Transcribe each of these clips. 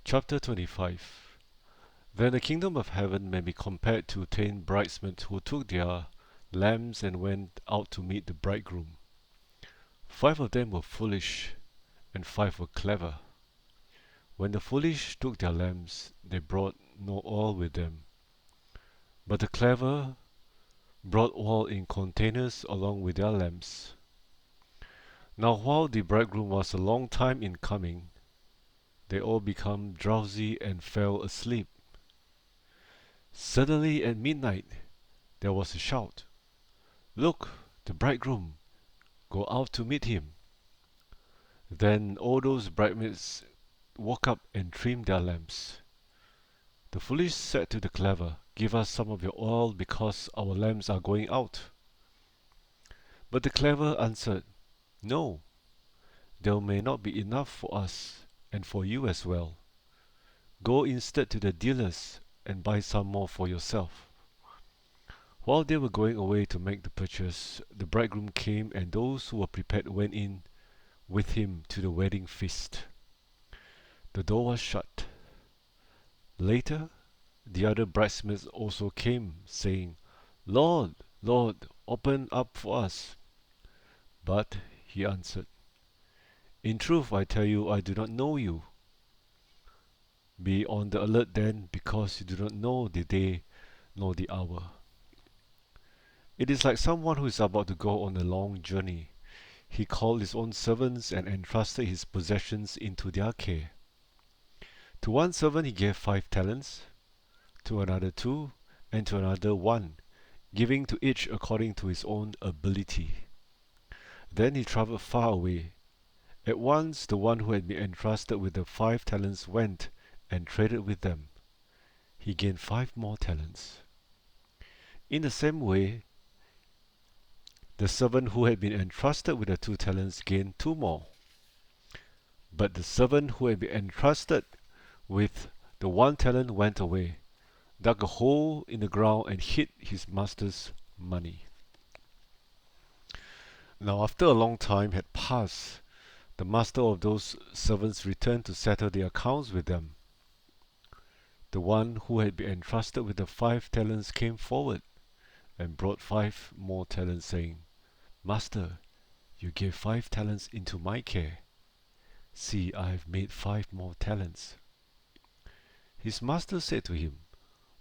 Chapter 25. Then the kingdom of heaven may be compared to 10 bridesmaids who took their lamps and went out to meet the bridegroom. 5 of them were foolish, and 5 were clever. When the foolish took their lamps, they brought no oil with them. But the clever brought oil in containers along with their lamps. Now while the bridegroom was a long time in coming, they all became drowsy and fell asleep. Suddenly at midnight there was a shout, "Look, the bridegroom! Go out to meet him!" Then all those bridesmaids woke up and trimmed their lamps. The foolish said to the clever, "Give us some of your oil, because our lamps are going out." But the clever answered, "No, there may not be enough for us and for you as well. Go instead to the dealers and buy some more for yourself." While they were going away to make the purchase, the bridegroom came, and those who were prepared went in with him to the wedding feast. The door was shut. Later, the other bridesmaids also came, saying, "Lord, Lord, open up for us." But he answered, "In truth, I tell you, I do not know you. Be on the alert then, because you do not know the day nor the hour." It is like someone who is about to go on a long journey. He called his own servants and entrusted his possessions into their care. To one servant he gave 5 talents, to another 2, and to another 1, giving to each according to his own ability. Then he travelled far away. At once the one who had been entrusted with the 5 talents went and traded with them. He gained 5 more talents. In the same way, the servant who had been entrusted with the 2 talents gained 2 more. But the servant who had been entrusted with the 1 talent went away, dug a hole in the ground, and hid his master's money. Now after a long time had passed, the master of those servants returned to settle the accounts with them. The one who had been entrusted with the 5 talents came forward and brought 5 more talents, saying, "Master, you gave 5 talents into my care. See, I have made 5 more talents." His master said to him,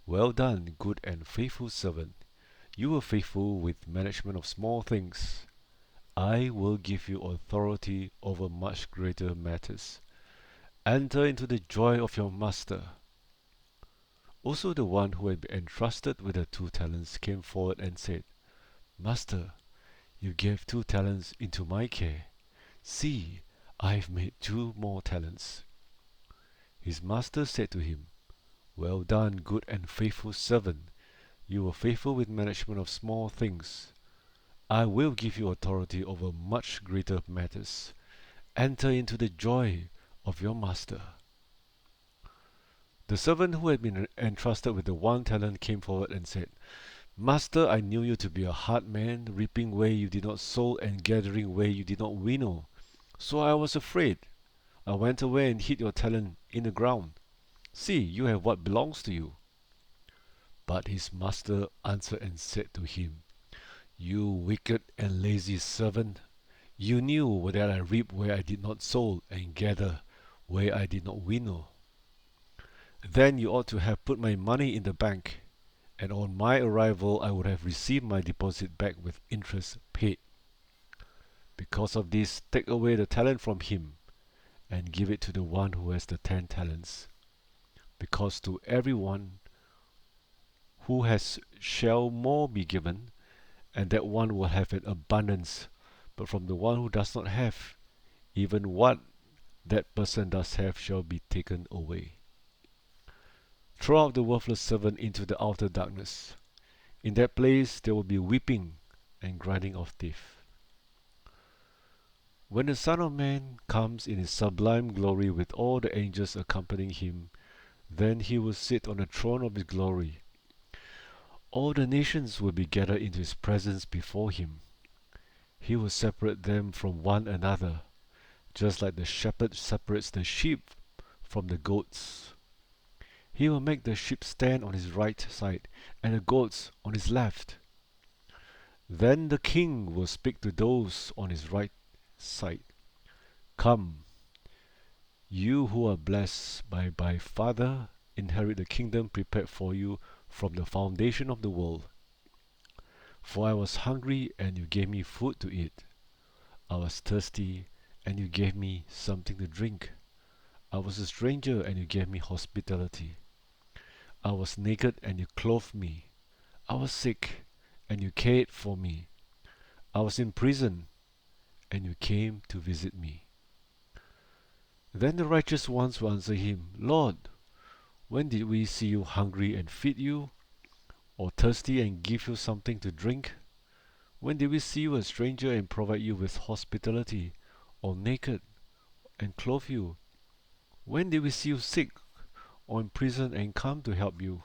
"Well done, good and faithful servant. You were faithful with management of small things. I will give you authority over much greater matters. Enter into the joy of your master." Also the one who had been entrusted with the 2 talents came forward and said, "Master, you gave 2 talents into my care. See, I have made 2 more talents." His master said to him, "Well done, good and faithful servant. You were faithful with management of small things. I will give you authority over much greater matters. Enter into the joy of your master." The servant who had been entrusted with the 1 talent came forward and said, "Master, I knew you to be a hard man, reaping where you did not sow and gathering where you did not winnow. So I was afraid. I went away and hid your talent in the ground. See, you have what belongs to you." But his master answered and said to him, "You wicked and lazy servant, you knew that I reap where I did not sow and gather where I did not winnow. Then you ought to have put my money in the bank, and on my arrival I would have received my deposit back with interest paid. Because of this, take away the talent from him and give it to the one who has the 10 talents. Because to everyone who has shall more be given, and that one will have an abundance. But from the one who does not have, even what that person does have shall be taken away. Throw out the worthless servant into the outer darkness. In that place there will be weeping and grinding of teeth. When the Son of Man comes in his sublime glory with all the angels accompanying him, then he will sit on the throne of his glory. All the nations will be gathered into his presence before him. He will separate them from one another, just like the shepherd separates the sheep from the goats. He will make the sheep stand on his right side, and the goats on his left. Then the king will speak to those on his right side. Come, you who are blessed by my Father, inherit the kingdom prepared for you from the foundation of the world. For I was hungry, and you gave me food to eat. I was thirsty, and you gave me something to drink. I was a stranger, and you gave me hospitality. I was naked, and you clothed me. I was sick, and you cared for me. I was in prison, and you came to visit me. Then the righteous ones will answer him, Lord, when did we see you hungry and feed you, or thirsty and give you something to drink? When did we see you a stranger and provide you with hospitality, or naked and clothe you? When did we see you sick or in prison and come to help you?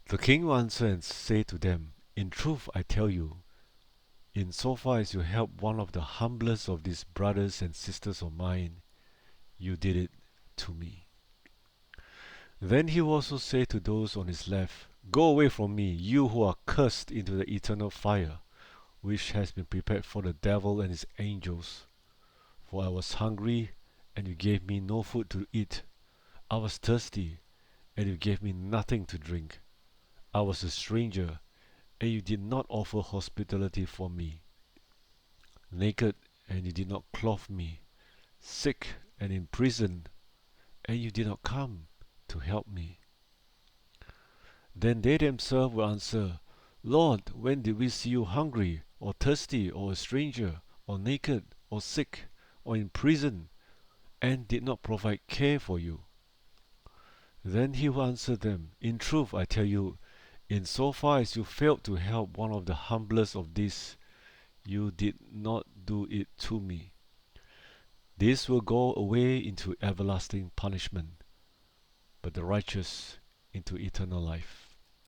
The king will answer and say to them, In truth I tell you, in so far as you help one of the humblest of these brothers and sisters of mine, you did it to me. Then he will also say to those on his left, Go away from me, you who are cursed, into the eternal fire, which has been prepared for the devil and his angels. For I was hungry, and you gave me no food to eat. I was thirsty, and you gave me nothing to drink. I was a stranger, and you did not offer hospitality for me. Naked, and you did not clothe me. Sick and in prison, and you did not come to help me. Then they themselves will answer, Lord, when did we see you hungry, or thirsty, or a stranger, or naked, or sick, or in prison, and did not provide care for you? Then he will answer them, In truth I tell you, in so far as you failed to help one of the humblest of these, you did not do it to me. This will go away into everlasting punishment, but the righteous into eternal life.